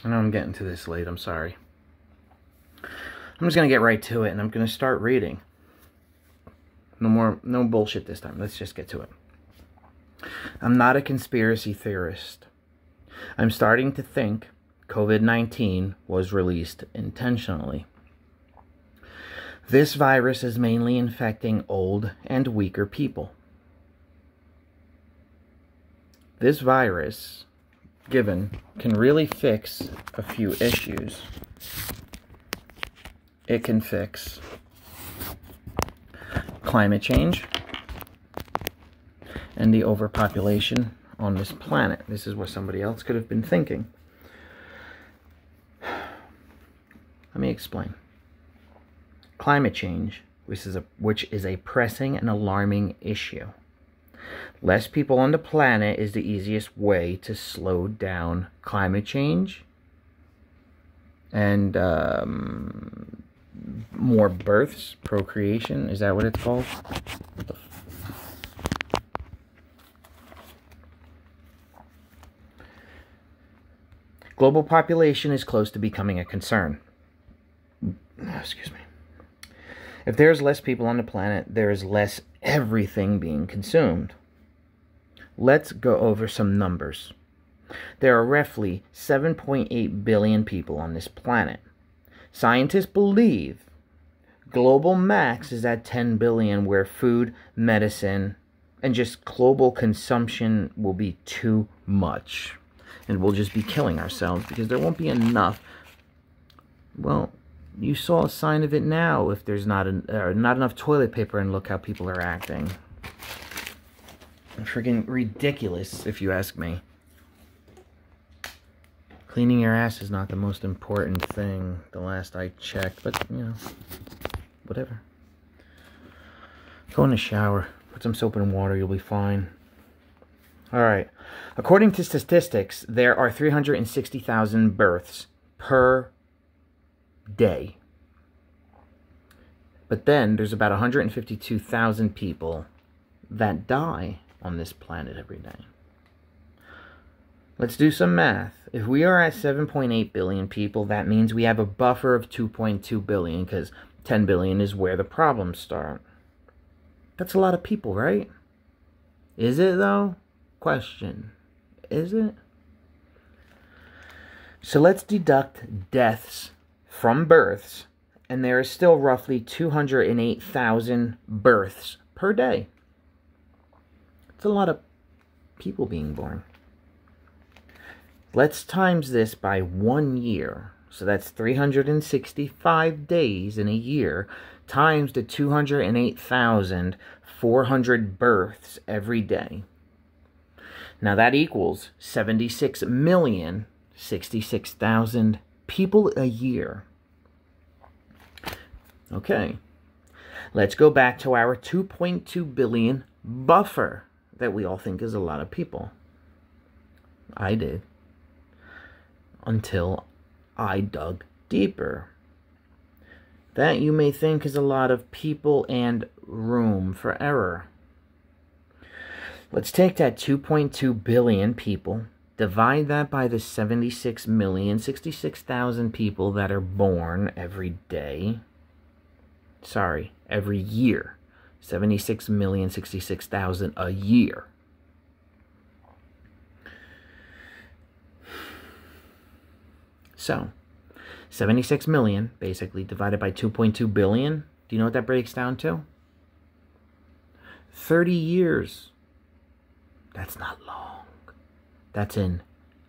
I know I'm getting to this late, I'm sorry. I'm just going to get right to it, and I'm going to start reading. No bullshit this time. Let's just get to it. I'm not a conspiracy theorist. I'm starting to think COVID-19 was released intentionally. This virus is mainly infecting old and weaker people. This virus, given, can really fix a few issues. It can fix climate change and the overpopulation on this planet. This is what somebody else could have been thinking. Let me explain. Climate change, which is a pressing and alarming issue. Less people on the planet is the easiest way to slow down climate change. And more births, procreation, is that what it's called? Global population is close to becoming a concern. Excuse me. If there's less people on the planet, there is less everything being consumed. Let's go over some numbers. There are roughly 7.8 billion people on this planet. Scientists believe global max is at 10 billion, where food, medicine, and just global consumption will be too much. And we'll just be killing ourselves because there won't be enough. Well, you saw a sign of it now if there's not enough toilet paper, and look how people are acting. Freaking ridiculous, if you ask me. Cleaning your ass is not the most important thing, the last I checked, but, you know, whatever. Go in the shower, put some soap and water, you'll be fine. Alright, according to statistics, there are 360,000 births per day. But then there's about 152,000 people that die on this planet every day. Let's do some math. If we are at 7.8 billion people, that means we have a buffer of 2.2 billion, because 10 billion is where the problems start. That's a lot of people, right? Is it, though? Question. Is it? So let's deduct deaths from births, and there is still roughly 208,000 births per day. It's a lot of people being born. Let's times this by 1 year. So that's 365 days in a year times the 208,400 births every day. Now that equals 76,066,000 people a year. Okay. Let's go back to our 2.2 billion buffer that we all think is a lot of people. I did. Until I dug deeper. That you may think is a lot of people and room for error. Let's take that 2.2 billion people, divide that by the 66,066,000 people that are born every day. Sorry, every year. 76,066,000 a year. So, 76 million, basically, divided by 2.2 billion. Do you know what that breaks down to? 30 years. That's not long. That's in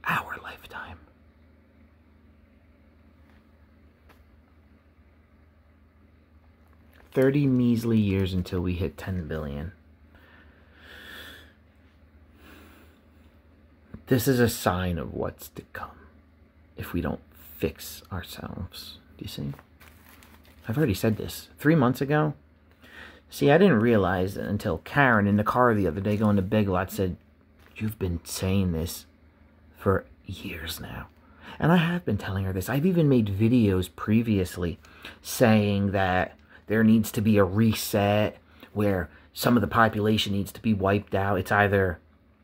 our lifetime. "30 measly years until we hit 10 billion. This is a sign of what's to come if we don't fix ourselves. Do you see? I've already said this 3 months ago. See, I didn't realize until Karen in the car the other day going to Big Lot said, "You've been saying this for years now." And I have been telling her this. I've even made videos previously saying that there needs to be a reset where some of the population needs to be wiped out. It's either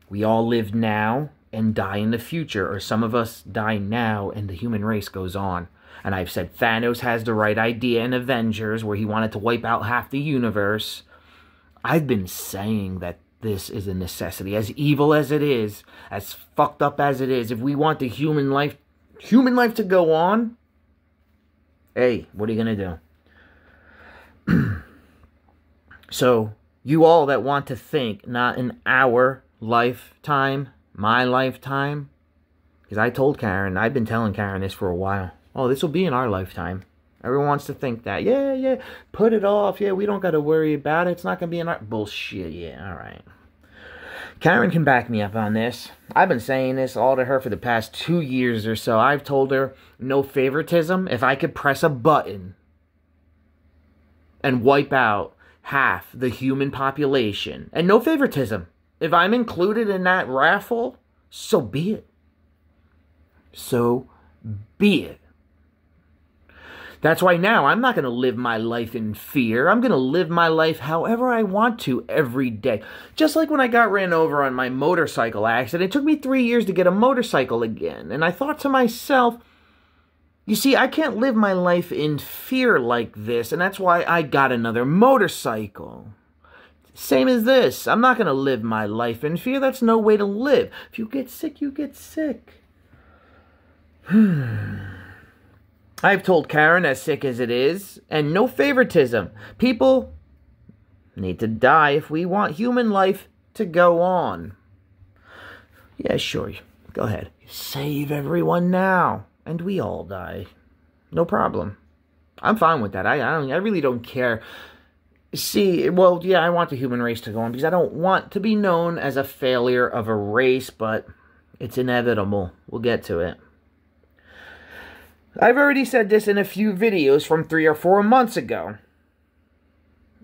we all live now and die in the future, or some of us die now and the human race goes on. And I've said Thanos has the right idea in Avengers, where he wanted to wipe out half the universe. I've been saying that this is a necessity. As evil as it is, as fucked up as it is, if we want the human life to go on, hey, what are you going to do? So, you all that want to think, not in our lifetime, my lifetime, because I told Karen, I've been telling Karen this for a while. Oh, this will be in our lifetime. Everyone wants to think that. Yeah, put it off. Yeah, we don't got to worry about it. It's not going to be in our... Bullshit, yeah, all right. Karen can back me up on this. I've been saying this all to her for the past 2 years or so. I've told her, no favoritism. If I could press a button and wipe out half the human population, and no favoritism, if I'm included in that raffle, so be it. So be it. That's why now I'm not going to live my life in fear. I'm going to live my life however I want to every day. Just like when I got ran over on my motorcycle accident, it took me 3 years to get a motorcycle again. And I thought to myself, you see, I can't live my life in fear like this, and that's why I got another motorcycle. Same as this. I'm not going to live my life in fear. That's no way to live. If you get sick, you get sick. I've told Karen, as sick as it is, and no favoritism. People need to die if we want human life to go on. Yeah, sure. Go ahead. Save everyone now, and we all die. No problem. I'm fine with that. I really don't care. See, well, yeah, I want the human race to go on because I don't want to be known as a failure of a race, but it's inevitable. We'll get to it. I've already said this in a few videos from 3 or 4 months ago.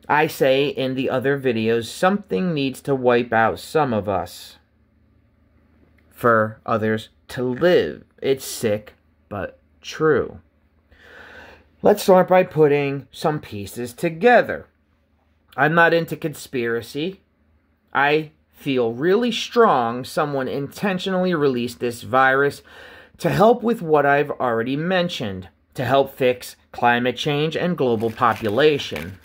I say in the other videos, something needs to wipe out some of us for others to live. It's sick, but true. Let's start by putting some pieces together. I'm not into conspiracy. I feel really strong someone intentionally released this virus to help with what I've already mentioned, to help fix climate change and global population.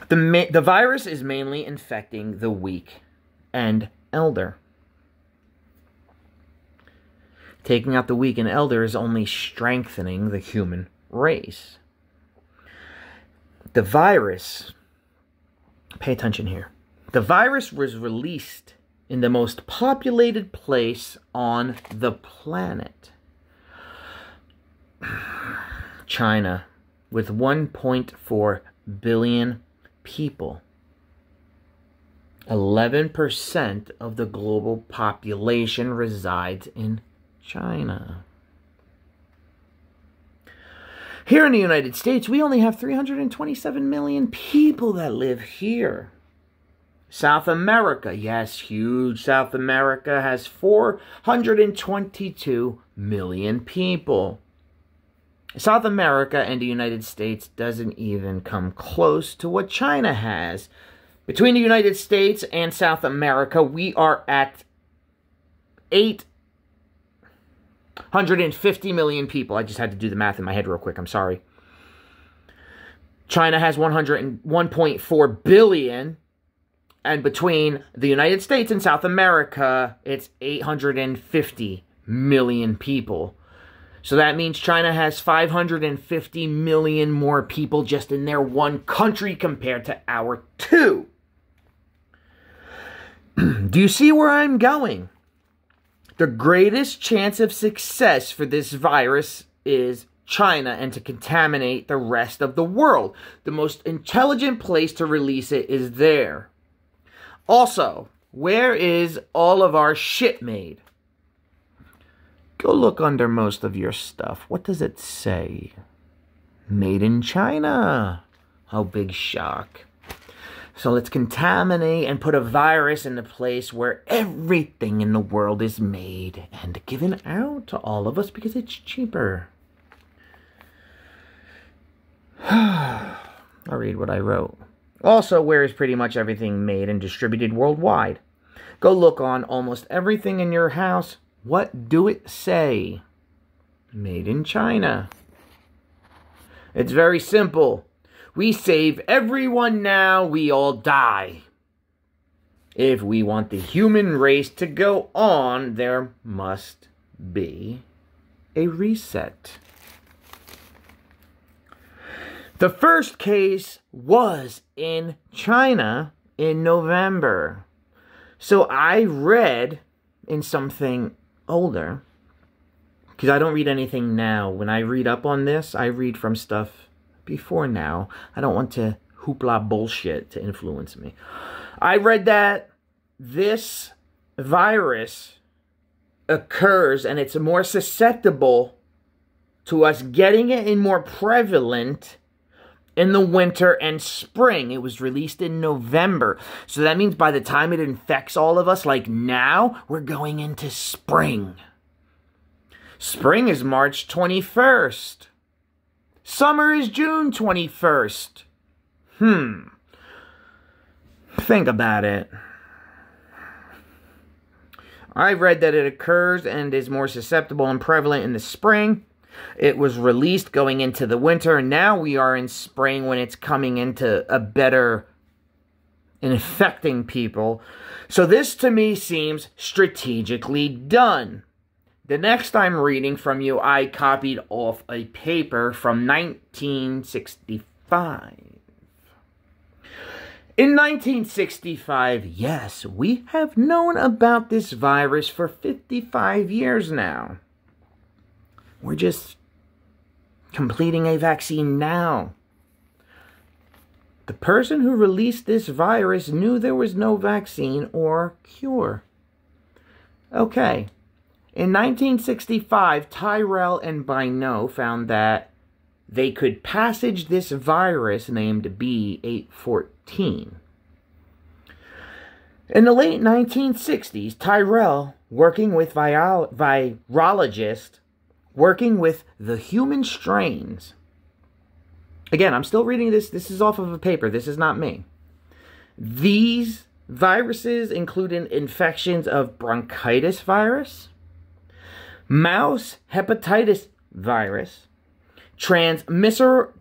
The virus is mainly infecting the weak and elder. Taking out the weak and elder is only strengthening the human race. The virus, pay attention here, the virus was released in the most populated place on the planet. China, with 1.4 billion people. 11% of the global population resides in China. Here in the United States, we only have 327 million people that live here. South America, yes, huge South America has 422 million people. South America and the United States doesn't even come close to what China has. Between the United States and South America, we are at 850 million people. I just had to do the math in my head real quick. I'm sorry. China has 101.4 billion. And between the United States and South America, it's 850 million people. So that means China has 550 million more people just in their one country compared to our two. Do you see where I'm going? The greatest chance of success for this virus is China and to contaminate the rest of the world. The most intelligent place to release it is there. Also, where is all of our shit made? Go look under most of your stuff. What does it say? Made in China. Oh, big shock. So let's contaminate and put a virus in the place where everything in the world is made and given out to all of us because it's cheaper. I'll read what I wrote. Also, where is pretty much everything made and distributed worldwide? Go look on almost everything in your house. What do it say? Made in China. It's very simple. We save everyone now, we all die. If we want the human race to go on, there must be a reset. The first case was in China in November. So I read in something older, because I don't read anything now. When I read up on this, I read from stuff before now. I don't want to hoopla bullshit to influence me. I read that this virus occurs and it's more susceptible to us getting it and more prevalent in the winter and spring. It was released in November. So that means by the time it infects all of us, like now, we're going into spring. Spring is March 21st. Summer is June 21st. Think about it. I read that it occurs and is more susceptible and prevalent in the spring. It was released going into the winter. Now we are in spring when it's coming into a better infecting people. So this to me seems strategically done. The next I'm reading from you, I copied off a paper from 1965. In 1965, yes, we have known about this virus for 55 years now. We're just completing a vaccine now. The person who released this virus knew there was no vaccine or cure. Okay. In 1965, Tyrell and Bino found that they could passage this virus named B814. In the late 1960s, Tyrell, working with virologists, working with the human strains. Again, I'm still reading this. This is off of a paper. This is not me. These viruses include infections of bronchitis virus, mouse hepatitis virus, transmissible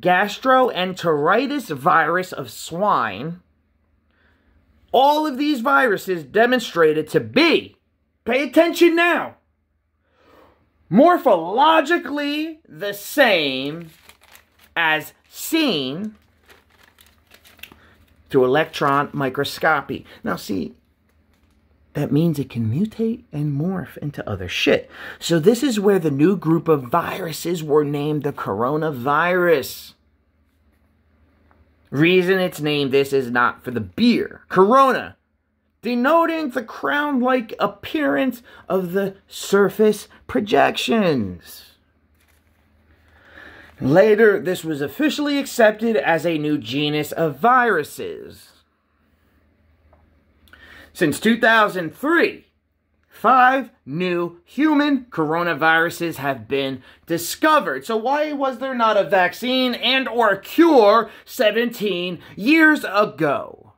gastroenteritis virus of swine. All of these viruses demonstrated to be, pay attention now, morphologically the same as seen through electron microscopy. Now see, that means it can mutate and morph into other shit. So this is where the new group of viruses were named the coronavirus. Reason it's named this is not for the beer. Corona, denoting the crown-like appearance of the surface projections. Later, this was officially accepted as a new genus of viruses. Since 2003, 5 new human coronaviruses have been discovered. So why was there not a vaccine and or a cure 17 years ago?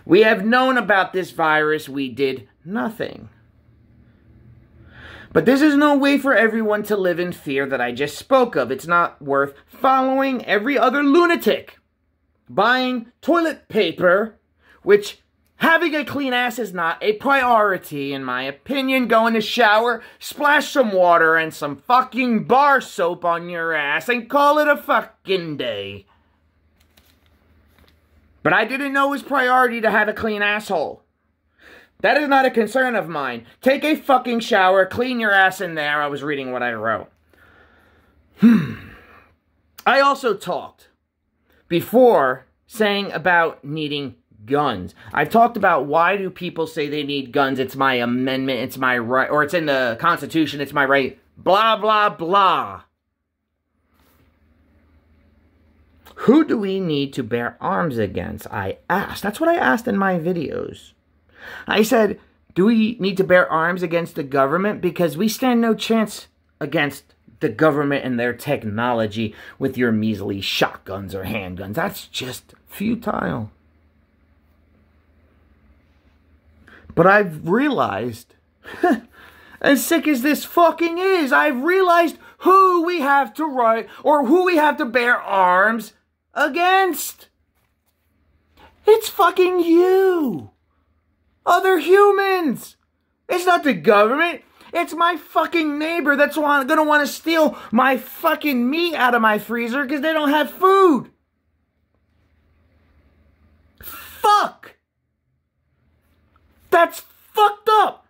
We have known about this virus. We did nothing. But this is no way for everyone to live in fear that I just spoke of. It's not worth following every other lunatic buying toilet paper, which having a clean ass is not a priority, in my opinion. Go in the shower, splash some water and some fucking bar soap on your ass, and call it a fucking day. But I didn't know it was priority to have a clean asshole. That is not a concern of mine. Take a fucking shower, clean your ass in there. I was reading what I wrote. I also talked before saying about needing guns. I've talked about why do people say they need guns. It's my amendment, it's my right, or it's in the Constitution, it's my right, blah, blah, blah. Who do we need to bear arms against? I asked. That's what I asked in my videos. I said, do we need to bear arms against the government? Because we stand no chance against the government and their technology with your measly shotguns or handguns. That's just futile. But I've realized, as sick as this fucking is, I've realized who we have to write or who we have to bear arms against. It's fucking you. Other humans. It's not the government. It's my fucking neighbor that's gonna want to steal my fucking meat out of my freezer because they don't have food. Fuck. That's fucked up.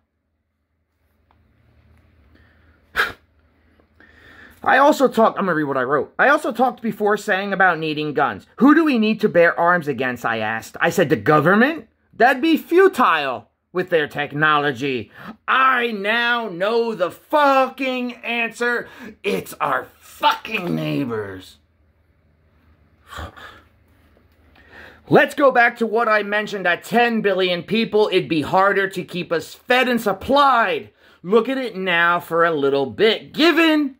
I'm gonna read what I wrote. I also talked before saying about needing guns. Who do we need to bear arms against, I asked. I said the government? That'd be futile with their technology. I now know the fucking answer. It's our fucking neighbors. Let's go back to what I mentioned. At 10 billion people, it'd be harder to keep us fed and supplied. Look at it now for a little bit. Given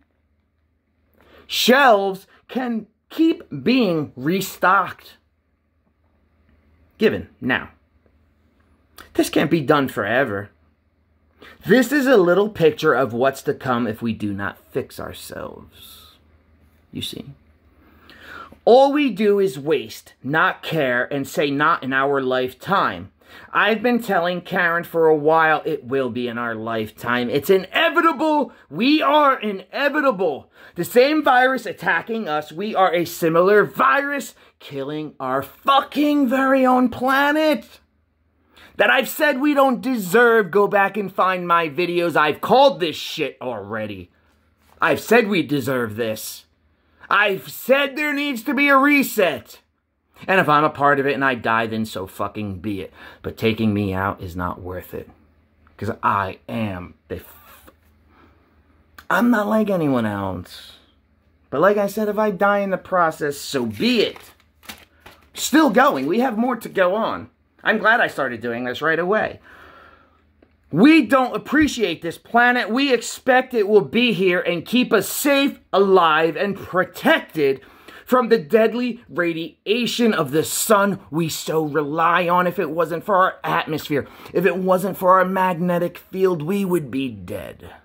shelves can keep being restocked. Given now. This can't be done forever. This is a little picture of what's to come if we do not fix ourselves. You see? All we do is waste, not care, and say not in our lifetime. I've been telling Karen for a while it will be in our lifetime. It's inevitable. We are inevitable. The same virus attacking us, we are a similar virus killing our fucking very own planet. That I've said we don't deserve. Go back and find my videos. I've called this shit already. I've said we deserve this. I've said there needs to be a reset. And if I'm a part of it and I die, then so fucking be it. But taking me out is not worth it. Because I am I'm not like anyone else. But like I said, if I die in the process, so be it. Still going. We have more to go on. I'm glad I started doing this right away. We don't appreciate this planet. We expect it will be here and keep us safe, alive, and protected from the deadly radiation of the sun we so rely on. If it wasn't for our atmosphere, if it wasn't for our magnetic field, we would be dead.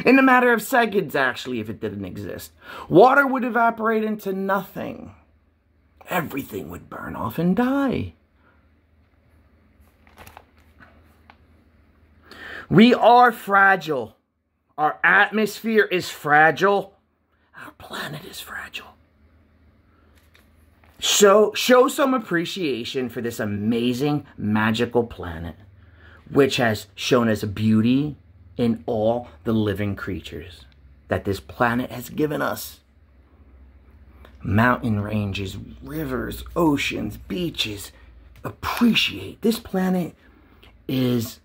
In a matter of seconds, actually, if it didn't exist. Water would evaporate into nothing. Everything would burn off and die. We are fragile. Our atmosphere is fragile. Our planet is fragile. So, show some appreciation for this amazing, magical planet, which has shown us beauty in all the living creatures that this planet has given us. Mountain ranges, rivers, oceans, beaches. Appreciate. This planet is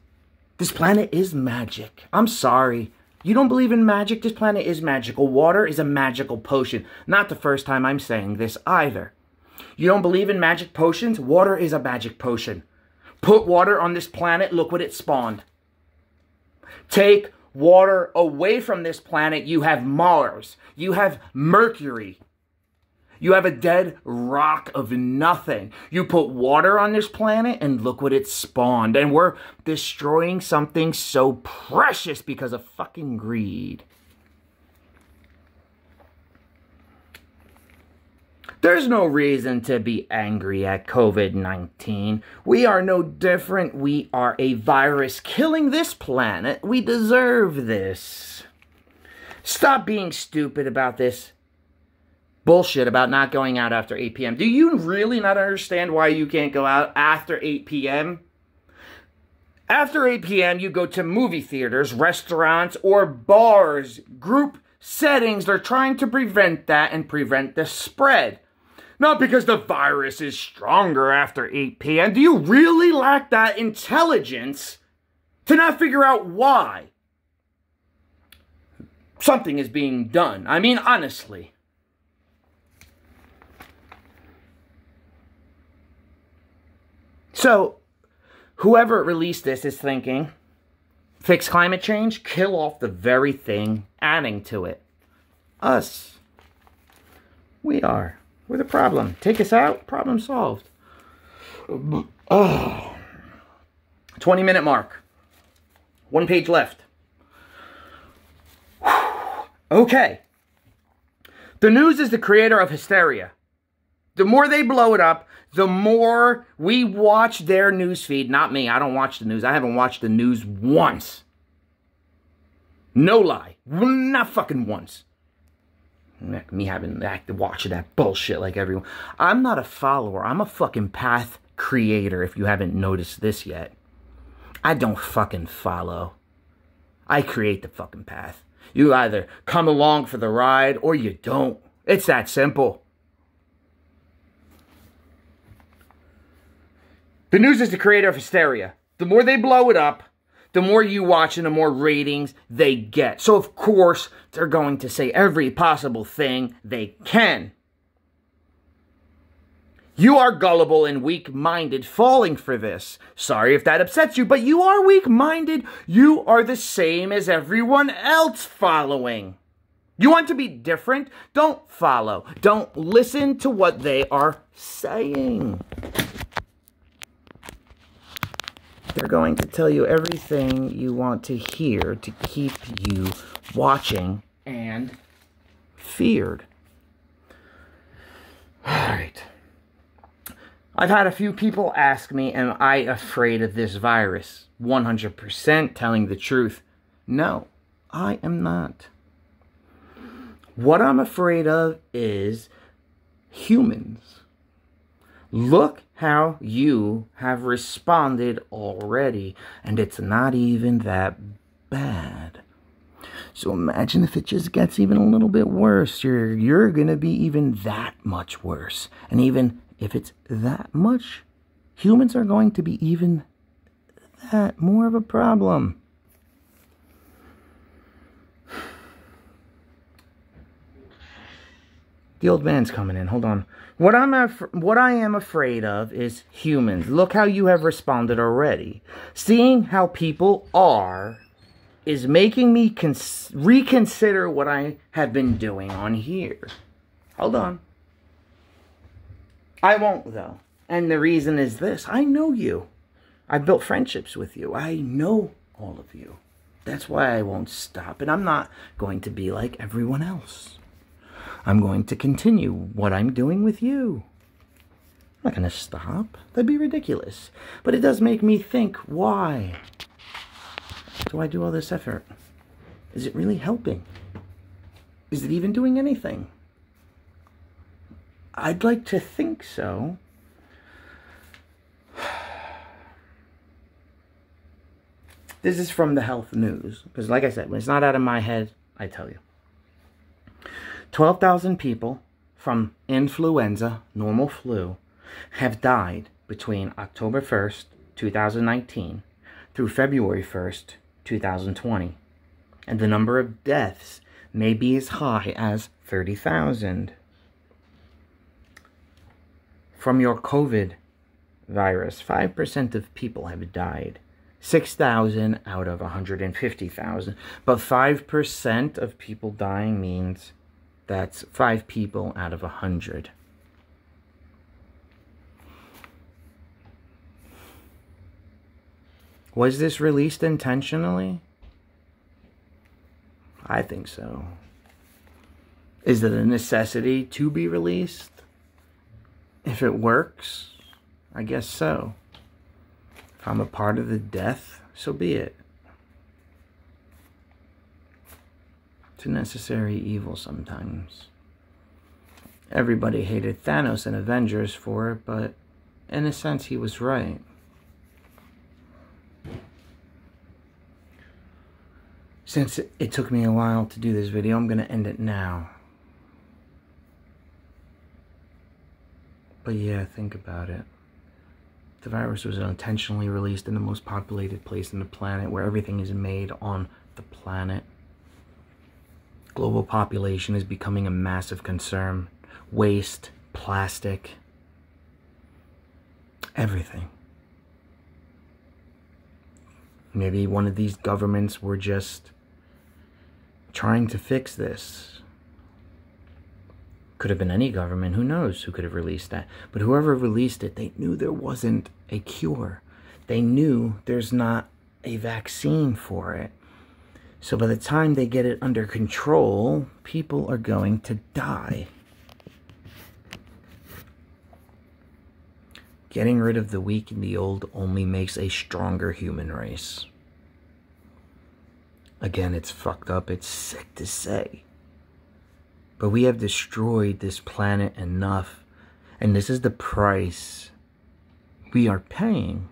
magic. I'm sorry. You don't believe in magic? This planet is magical. Water is a magical potion. Not the first time I'm saying this either. You don't believe in magic potions? Water is a magic potion. Put water on this planet, look what it spawned. Take water away from this planet, you have Mars. You have Mercury. You have a dead rock of nothing. You put water on this planet and look what it spawned. And we're destroying something so precious because of fucking greed. There's no reason to be angry at COVID-19. We are no different. We are a virus killing this planet. We deserve this. Stop being stupid about this bullshit about not going out after 8 p.m. Do you really not understand why you can't go out after 8 p.m.? After 8 p.m., you go to movie theaters, restaurants, or bars, group settings. They're trying to prevent that and prevent the spread. Not because the virus is stronger after 8 p.m. Do you really lack that intelligence to not figure out why something is being done? I mean, honestly. So, whoever released this is thinking, fix climate change, kill off the very thing adding to it. Us. We're the problem. Take us out, problem solved. Oh. 20-minute mark. 1 page left. Okay. The news is the creator of hysteria. The more they blow it up, the more we watch their news feed. Not me. I don't watch the news. I haven't watched the news once. No lie. Not fucking once. Me having to watch that bullshit like everyone. I'm not a follower. I'm a fucking path creator, if you haven't noticed this yet. I don't fucking follow. I create the fucking path. You either come along for the ride or you don't. It's that simple. The news is the creator of hysteria. The more they blow it up, the more you watch and the more ratings they get. So, of course, they're going to say every possible thing they can. You are gullible and weak-minded falling for this. Sorry if that upsets you, but you are weak-minded. You are the same as everyone else following. You want to be different? Don't follow. Don't listen to what they are saying. They're going to tell you everything you want to hear to keep you watching and feared. All right. I've had a few people ask me, am I afraid of this virus? 100% telling the truth. No, I am not. What I'm afraid of is humans. Look how you have responded already, and it's not even that bad. So imagine if it just gets even a little bit worse. You're going to be even that much worse. And even if it's that much, humans are going to be even that more of a problem. The old man's coming in. Hold on. What I am afraid of is humans. Look how you have responded already. Seeing how people are is making me reconsider what I have been doing on here. Hold on. I won't, though. And the reason is this. I know you. I've built friendships with you. I know all of you. That's why I won't stop. And I'm not going to be like everyone else. I'm going to continue what I'm doing with you. I'm not going to stop. That'd be ridiculous. But it does make me think, why do I do all this effort? Is it really helping? Is it even doing anything? I'd like to think so. This is from the health news. Because like I said, when it's not out of my head, I tell you. 12,000 people from influenza, normal flu, have died between October 1st, 2019 through February 1st, 2020. And the number of deaths may be as high as 30,000. From your COVID virus, 5% of people have died. 6,000 out of 150,000. But 5% of people dying means that's 5 people out of 100. Was this released intentionally? I think so. Is it a necessity to be released? If it works, I guess so. If I'm a part of the death, so be it. It's a necessary evil sometimes. Everybody hated Thanos and Avengers for it, but in a sense he was right. Since it took me a while to do this video, I'm going to end it now. But yeah, think about it. The virus was intentionally released in the most populated place on the planet, where everything is made on the planet. Global population is becoming a massive concern. Waste, plastic, everything. Maybe one of these governments were just trying to fix this. Could have been any government. Who knows who could have released that? But whoever released it, they knew there wasn't a cure. They knew there's not a vaccine for it. So by the time they get it under control, people are going to die. Getting rid of the weak and the old only makes a stronger human race. Again, it's fucked up. It's sick to say. But we have destroyed this planet enough. And this is the price we are paying.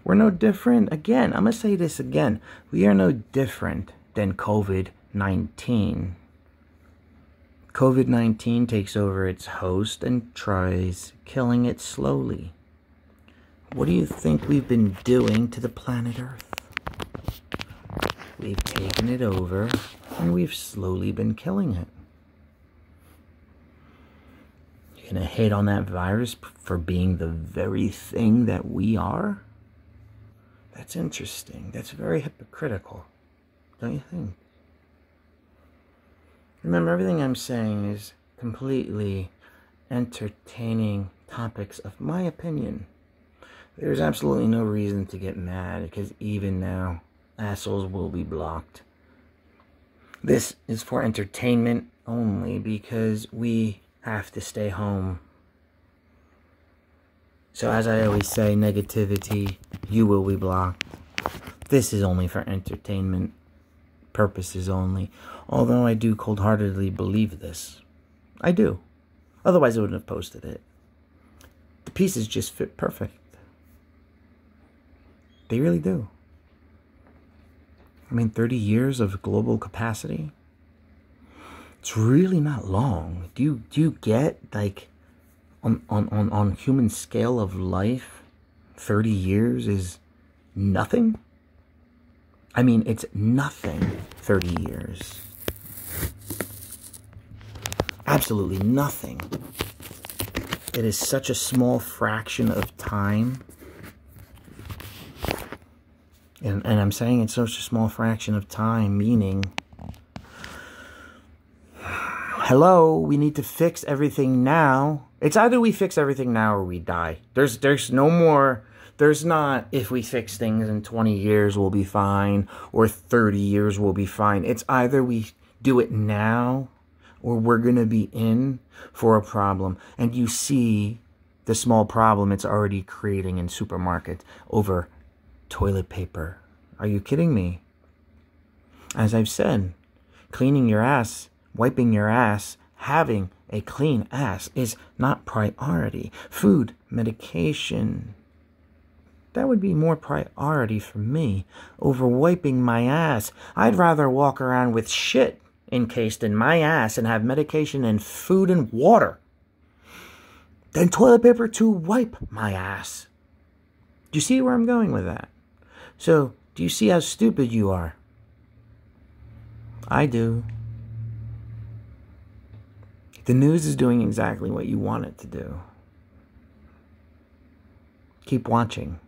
We're no different. Again, I'm going to say this again. We are no different than COVID-19. COVID-19 takes over its host and tries killing it slowly. What do you think we've been doing to the planet Earth? We've taken it over and we've slowly been killing it. You're going to hate on that virus for being the very thing that we are? That's interesting. That's very hypocritical, don't you think? Remember, everything I'm saying is completely entertaining topics of my opinion. There's absolutely no reason to get mad, because even now, assholes will be blocked. This is for entertainment only, because we have to stay home. So as I always say, negativity, you will be blocked. This is only for entertainment purposes only. Although I do cold-heartedly believe this. I do. Otherwise I wouldn't have posted it. The pieces just fit perfect. They really do. I mean, 30 years of global capacity? It's really not long. Do you get, like, on human scale of life, 30 years is nothing? I mean, it's nothing, 30 years. Absolutely nothing. It is such a small fraction of time. And I'm saying it's such a small fraction of time, meaning, hello, we need to fix everything now. It's either we fix everything now or we die. There's no more, there's not, if we fix things in 20 years we'll be fine, or 30 years we'll be fine. It's either we do it now, or we're going to be in for a problem. And you see the small problem it's already creating in supermarkets over toilet paper. Are you kidding me? As I've said, cleaning your ass, wiping your ass, having a clean ass is not priority. Food, medication, that would be more priority for me over wiping my ass. I'd rather walk around with shit encased in my ass and have medication and food and water than toilet paper to wipe my ass. Do you see where I'm going with that? So, do you see how stupid you are? I do. The news is doing exactly what you want it to do. Keep watching,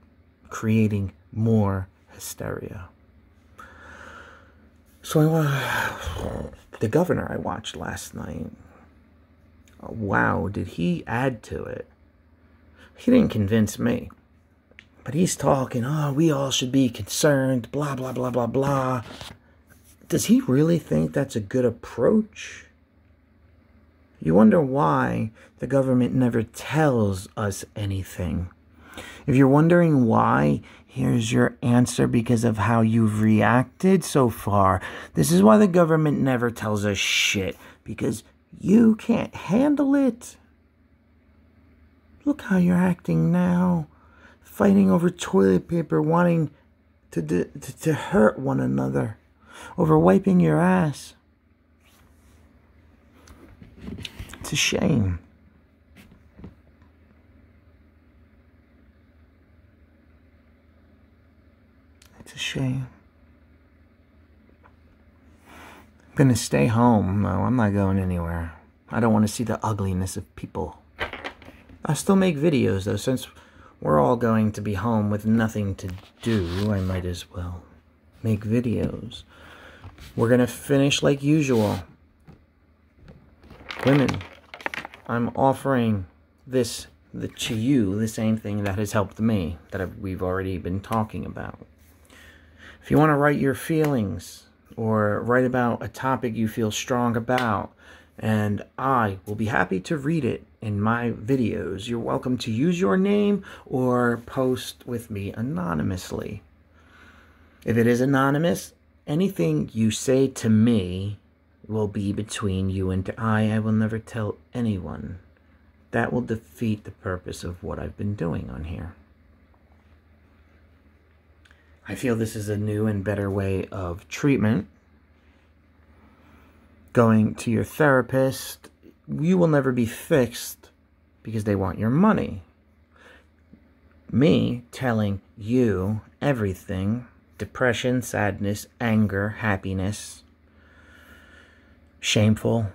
creating more hysteria. So the governor I watched last night, wow, did he add to it? He didn't convince me. But he's talking, oh, we all should be concerned, blah, blah, blah, blah, blah. Does he really think that's a good approach? You wonder why the government never tells us anything. If you're wondering why, here's your answer because of how you've reacted so far. This is why the government never tells us shit. Because you can't handle it. Look how you're acting now. Fighting over toilet paper, wanting to hurt one another. Over wiping your ass. It's a shame. It's a shame. I'm gonna stay home. No, I'm not going anywhere. I don't want to see the ugliness of people. I'll still make videos though, since we're all going to be home with nothing to do. I might as well make videos. We're going to finish like usual. Women, I'm offering this to you, the same thing that has helped me, that we've already been talking about. If you want to write your feelings or write about a topic you feel strong about, and I will be happy to read it in my videos, you're welcome to use your name or post with me anonymously. If it is anonymous, anything you say to me will be between you and I will never tell anyone. That will defeat the purpose of what I've been doing on here. I feel this is a new and better way of treatment. Going to your therapist, you will never be fixed because they want your money. Me telling you everything, depression, sadness, anger, happiness, shameful,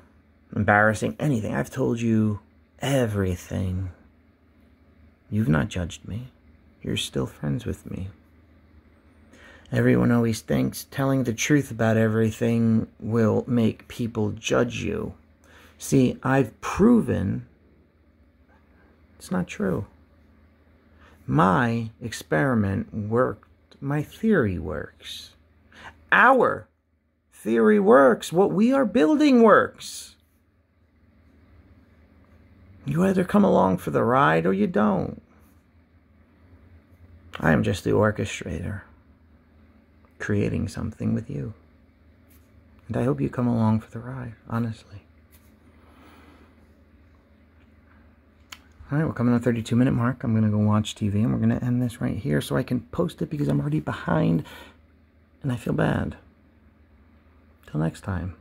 embarrassing, anything. I've told you everything. You've not judged me. You're still friends with me. Everyone always thinks telling the truth about everything will make people judge you. See, I've proven it's not true. My experiment worked. My theory works. Our theory works. What we are building works. You either come along for the ride or you don't. I am just the orchestrator, creating something with you. And I hope you come along for the ride, honestly. All right, we're coming to the 32-minute mark. I'm going to go watch TV, and we're going to end this right here so I can post it because I'm already behind, and I feel bad. Till next time.